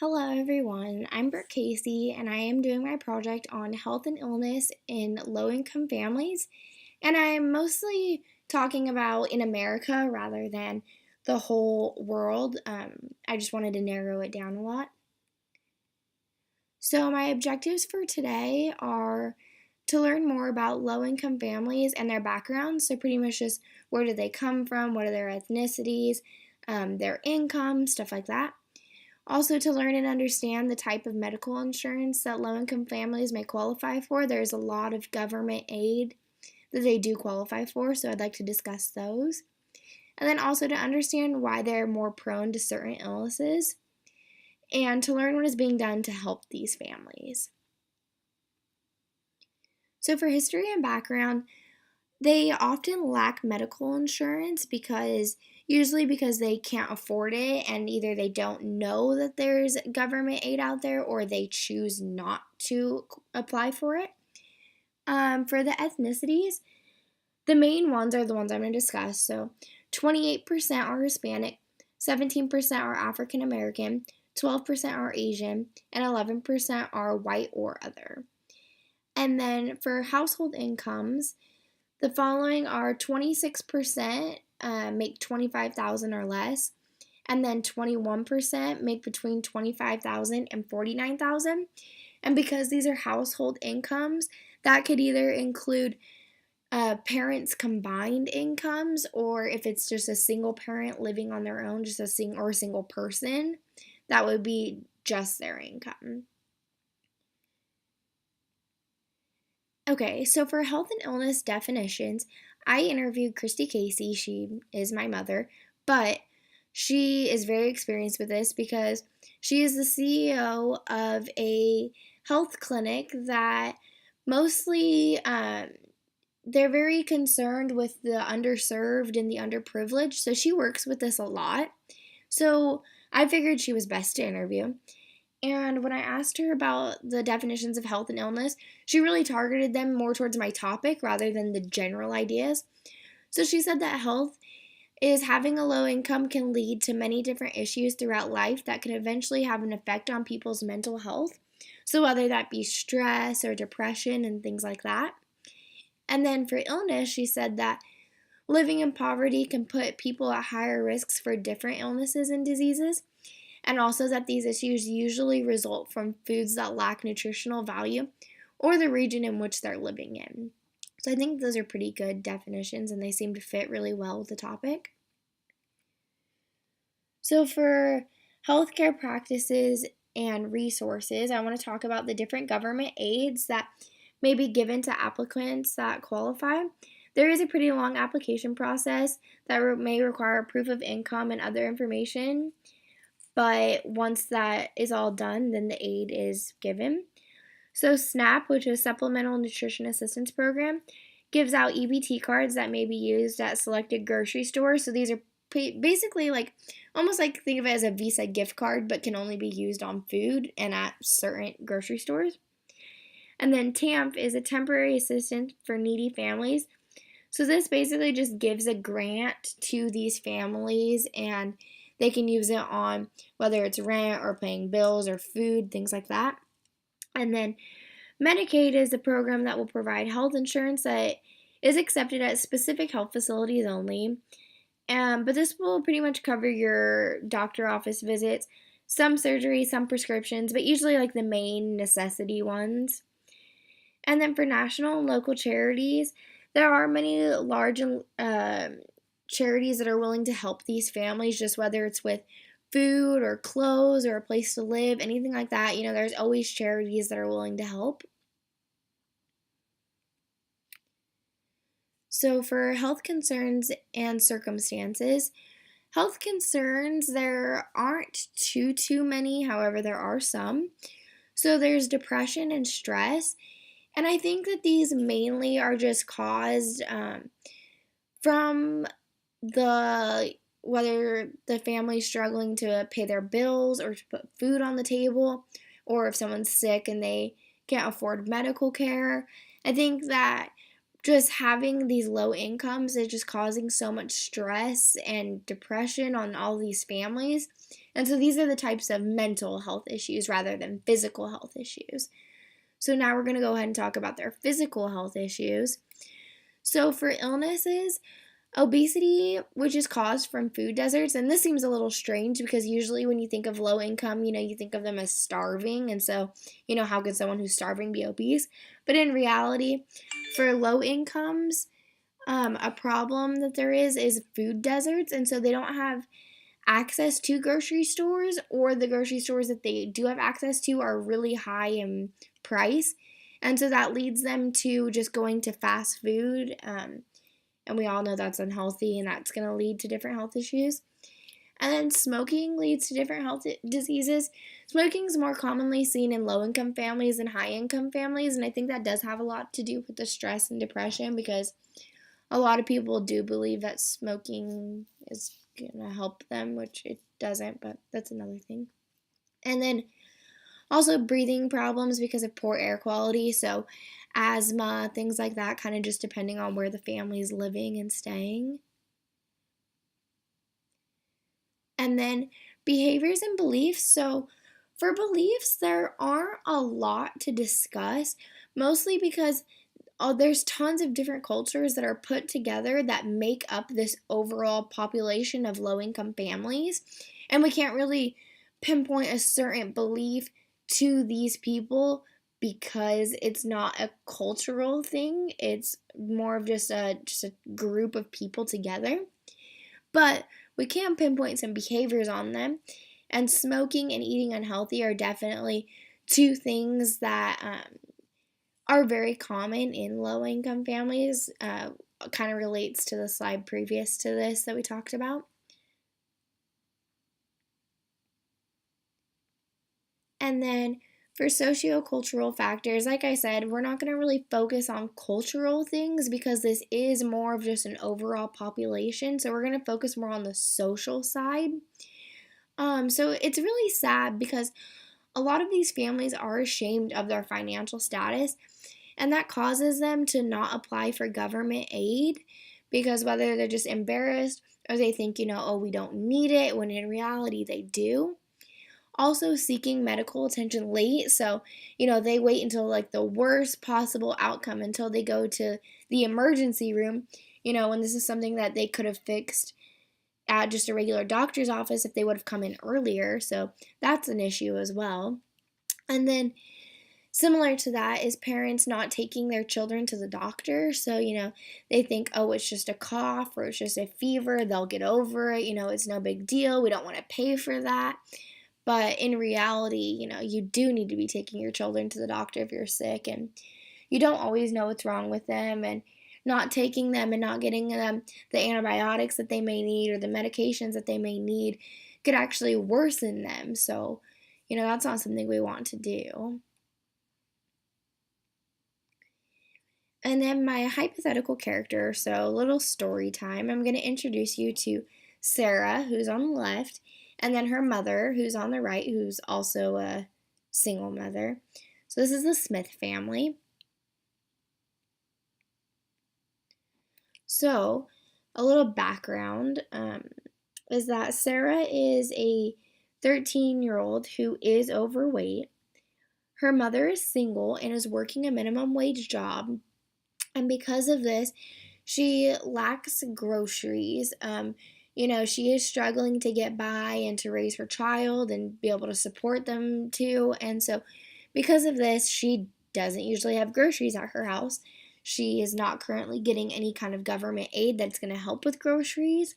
Hello, everyone. I'm Brooke Casey, and I am doing my project on health and illness in low income families. And I'm mostly talking about in America rather than the whole world. I just wanted to narrow it down a lot. So, my objectives for today are to learn more about low income families and their backgrounds. So, pretty much just where do they come from, what are their ethnicities, their income, stuff like that. Also, to learn and understand the type of medical insurance that low income families may qualify for. There's a lot of government aid that they do qualify for, so I'd like to discuss those. And then also to understand why they're more prone to certain illnesses, and to learn what is being done to help these families. So, for history and background, they often lack medical insurance because they can't afford it, and either they don't know that there's government aid out there or they choose not to apply for it. For the ethnicities, the main ones are the ones I'm going to discuss. So 28% are Hispanic, 17% are African American, 12% are Asian, and 11% are white or other. And then for household incomes, the following are 26% make 25,000 or less, and then 21% make between 25,000 and 49,000. And because these are household incomes, that could either include parents' combined incomes, or if it's just a single parent living on their own, just a single person, that would be just their income. Okay, so for health and illness definitions, I interviewed Christy Casey. She is my mother, but she is very experienced with this because she is the CEO of a health clinic that mostly they're very concerned with the underserved and the underprivileged. So she works with this a lot. So I figured she was best to interview. And when I asked her about the definitions of health and illness, she really targeted them more towards my topic rather than the general ideas. So she said that health is having a low income can lead to many different issues throughout life that can eventually have an effect on people's mental health. So whether that be stress or depression and things like that. And then for illness, she said that living in poverty can put people at higher risks for different illnesses and diseases, and also that these issues usually result from foods that lack nutritional value or the region in which they're living in. So I think those are pretty good definitions and they seem to fit really well with the topic. So for healthcare practices and resources, I want to talk about the different government aids that may be given to applicants that qualify. There is a pretty long application process that may require proof of income and other information. But once that is all done, then the aid is given. So SNAP, which is Supplemental Nutrition Assistance Program, gives out EBT cards that may be used at selected grocery stores. So these are basically like almost like think of it as a Visa gift card, but can only be used on food and at certain grocery stores. And then TAMF is a temporary assistance for needy families. So this basically just gives a grant to these families, and they can use it on whether it's rent or paying bills or food, things like that. And then Medicaid is a program that will provide health insurance that is accepted at specific health facilities only. But this will pretty much cover your doctor office visits, some surgery, some prescriptions, but usually like the main necessity ones. And then for national and local charities, there are many large charities that are willing to help these families, just whether it's with food or clothes or a place to live, anything like that. There's always charities that are willing to help. So, for health concerns and circumstances, health concerns, there aren't too many, however, there are some. So, there's depression and stress. And I think that these mainly are just caused from whether the family's struggling to pay their bills or to put food on the table, or if someone's sick and they can't afford medical care. I think that just having these low incomes is just causing so much stress and depression on all these families. And so these are the types of mental health issues rather than physical health issues. So now we're going to go ahead and talk about their physical health issues. So for illnesses, obesity, which is caused from food deserts, and this seems a little strange because usually when you think of low income, you think of them as starving, and so, how could someone who's starving be obese? But in reality, for low incomes, a problem that there is food deserts, and so they don't have access to grocery stores, or the grocery stores that they do have access to are really high in price, and so that leads them to just going to fast food. And we all know that's unhealthy and that's going to lead to different health issues. And then smoking leads to different health diseases. Smoking is more commonly seen in low income families and high income families, and I think that does have a lot to do with the stress and depression, because a lot of people do believe that smoking is going to help them, which it doesn't, but that's another thing. And then also breathing problems because of poor air quality, so asthma, things like that, kind of just depending on where the family is living and staying. And then behaviors and beliefs. So for beliefs, there aren't a lot to discuss, mostly because there's tons of different cultures that are put together that make up this overall population of low income families. And we can't really pinpoint a certain belief to these people because it's not a cultural thing. It's more of just a group of people together. But we can pinpoint some behaviors on them. And smoking and eating unhealthy are definitely two things that are very common in low income families. Kind of relates to the slide previous to this that we talked about. And then for sociocultural factors, like I said, we're not going to really focus on cultural things because this is more of just an overall population. So we're going to focus more on the social side. So it's really sad because a lot of these families are ashamed of their financial status, and that causes them to not apply for government aid because whether they're just embarrassed or they think, oh, we don't need it, when in reality they do. Also, seeking medical attention late, so they wait until like the worst possible outcome until they go to the emergency room, when this is something that they could have fixed at just a regular doctor's office if they would have come in earlier. So that's an issue as well. And then similar to that is parents not taking their children to the doctor. So, they think, oh, it's just a cough or it's just a fever, they'll get over it, it's no big deal, we don't want to pay for that. But in reality, you do need to be taking your children to the doctor if you're sick, and you don't always know what's wrong with them, and not taking them and not getting them the antibiotics that they may need or the medications that they may need could actually worsen them. So, that's not something we want to do. And then my hypothetical character, so a little story time. I'm going to introduce you to Sarah, who's on the left, and then her mother, who's on the right, who's also a single mother. So this is the Smith family. So a little background is that Sarah is a 13-year-old who is overweight. Her mother is single and is working a minimum wage job. And because of this, she lacks groceries. She is struggling to get by and to raise her child and be able to support them too. And so because of this, she doesn't usually have groceries at her house. She is not currently getting any kind of government aid that's going to help with groceries.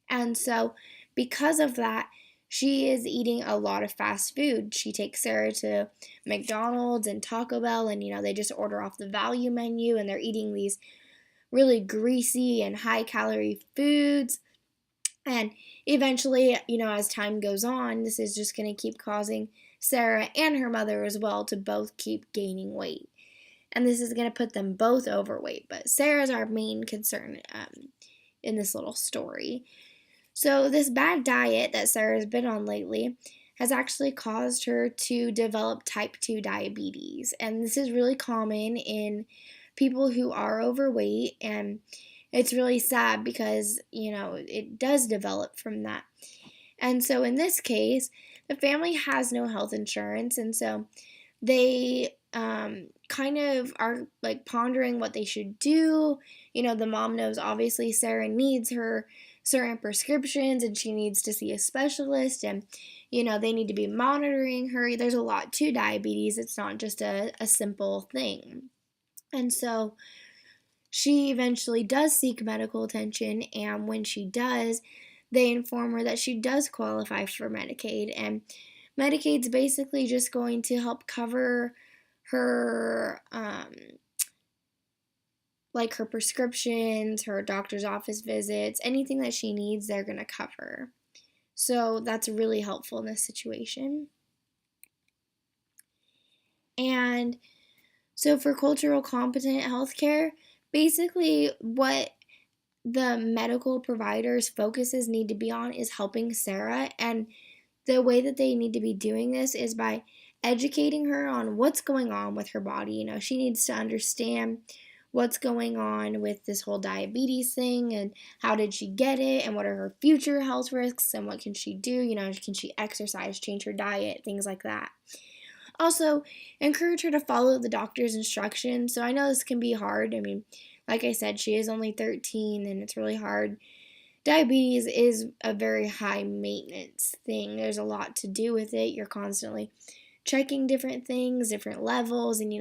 And so because of that, she is eating a lot of fast food. She takes Sarah to McDonald's and Taco Bell, and they just order off the value menu, and they're eating these really greasy and high calorie foods. And eventually, as time goes on, this is just going to keep causing Sarah and her mother as well to both keep gaining weight. And this is going to put them both overweight. But Sarah's our main concern in this little story. So this bad diet that Sarah's been on lately has actually caused her to develop type 2 diabetes. And this is really common in people who are overweight, and it's really sad because, it does develop from that. And so in this case, the family has no health insurance, and so they kind of are like pondering what they should do. The mom knows obviously Sarah needs her certain prescriptions and she needs to see a specialist, and they need to be monitoring her. There's a lot to diabetes, it's not just a simple thing. And so she eventually does seek medical attention, and when she does, they inform her that she does qualify for Medicaid, and Medicaid's basically just going to help cover her like her prescriptions, her doctor's office visits, anything that she needs, they're going to cover. So that's really helpful in this situation. And so for cultural competent healthcare, basically what the medical providers' focuses need to be on is helping Sarah, and the way that they need to be doing this is by educating her on what's going on with her body. She needs to understand what's going on with this whole diabetes thing, and how did she get it, and what are her future health risks, and what can she do. Can she exercise, change her diet, things like that. Also, encourage her to follow the doctor's instructions. So I know this can be hard. Like I said, she is only 13 and it's really hard. Diabetes is a very high maintenance thing. There's a lot to do with it. You're constantly checking different things, different levels, and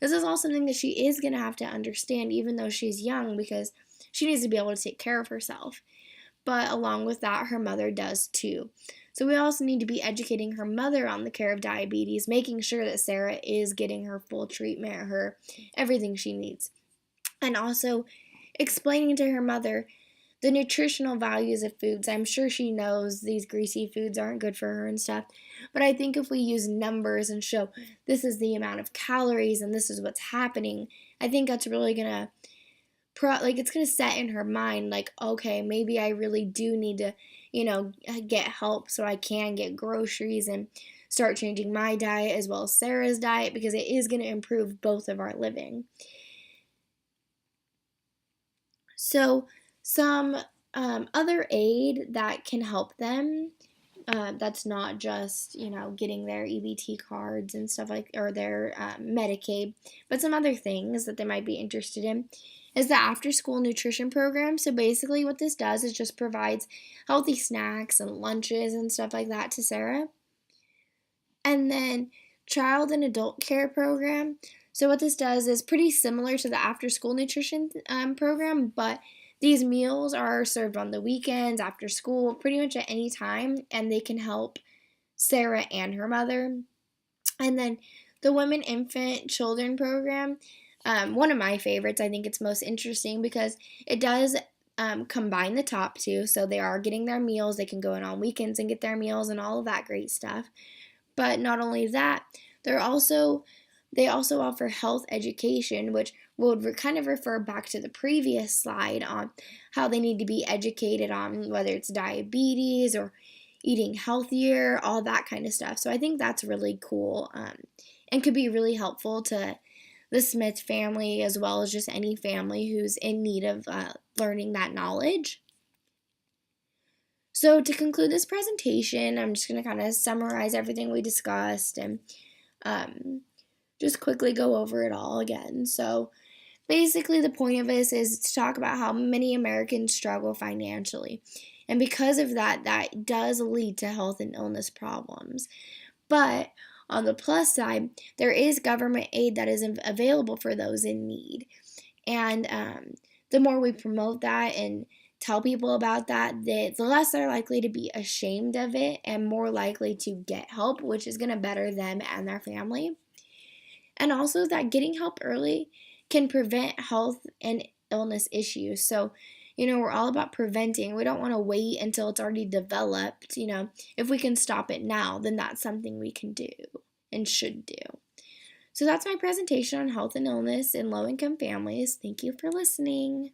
this is all something that she is going to have to understand even though she's young, because she needs to be able to take care of herself. But along with that, her mother does too. So we also need to be educating her mother on the care of diabetes, making sure that Sarah is getting her full treatment, her everything she needs. And also explaining to her mother the nutritional values of foods. I'm sure she knows these greasy foods aren't good for her and stuff, but I think if we use numbers and show this is the amount of calories and this is what's happening, I think that's really gonna it's gonna set in her mind, like, okay, maybe I really do need to get help so I can get groceries and start changing my diet as well as Sarah's diet, because it is going to improve both of our living. So some other aid that can help them, that's not just getting their EBT cards and stuff or their Medicaid, but some other things that they might be interested in is the after school nutrition program. So basically what this does is just provides healthy snacks and lunches and stuff like that to Sarah. And then child and adult care program. So what this does is pretty similar to the after school nutrition program, but these meals are served on the weekends, after school, pretty much at any time, and they can help Sarah and her mother. And then the Women, Infant, Children program, one of my favorites. I think it's most interesting because it does combine the top two. So they are getting their meals. They can go in on weekends and get their meals and all of that great stuff. But not only that, they also offer health education, which would kind of refer back to the previous slide on how they need to be educated on whether it's diabetes or eating healthier, all that kind of stuff. So I think that's really cool and could be really helpful to the Smith family as well as just any family who's in need of learning that knowledge. So to conclude this presentation, I'm just going to kind of summarize everything we discussed and just quickly go over it all again. So basically the point of this is to talk about how many Americans struggle financially. And because of that, that does lead to health and illness problems. But on the plus side, there is government aid that is available for those in need. And the more we promote that and tell people about that, the less they're likely to be ashamed of it and more likely to get help, which is going to better them and their family. And also that getting help early can prevent health and illness issues. So, we're all about preventing. We don't want to wait until it's already developed. If we can stop it now, then that's something we can do and should do. So that's my presentation on health and illness in low-income families. Thank you for listening.